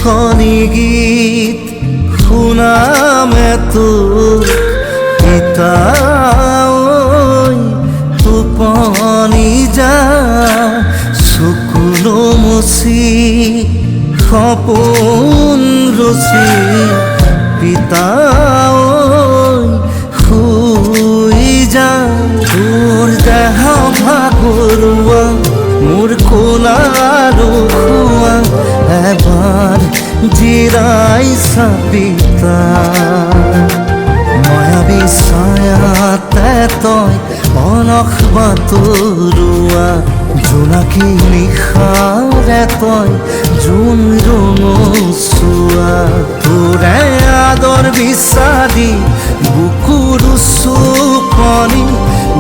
কণী গীত শুনামে তোৰ পিতা টোপনি যা চকুলো মুচি সপোন ৰচি পিতা শুই যা তোৰ দেহ ভাগৰুৱা মোৰ কোলাৰো খোৱা এবাৰ জিৰাই চাপিতা মায়াবী ছায়াতে তই অলস বাতৰুৱা জোনাকী নিশাৰে তই জোন ৰঙচুৱা তোৰে আদৰ বিচাৰি বুকুৰ চুকনি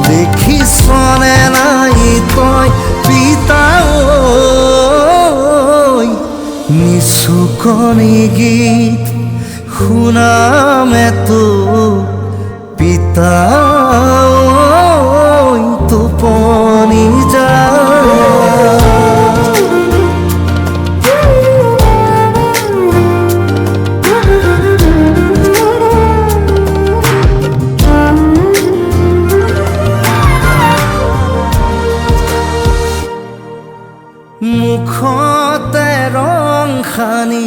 দেখিছনে নাই তই পিতা নিচুকনি গীত শুনামে তোৰ পিতা টোপনি যা মুখতে ৰং সানি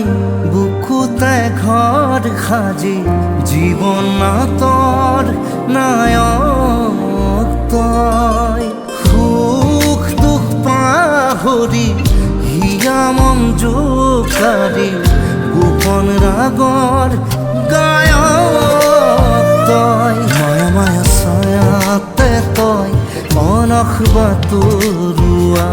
বুকুতে ঘৰ সাজি জীৱন নাটৰ নায়ক তই সুখ দুখ পাহৰি হিয়া মন জোকাৰি গোপন ৰাগৰ গায়ক তই মায়া মায়া ছায়াতে তই অলস বাতৰুৱা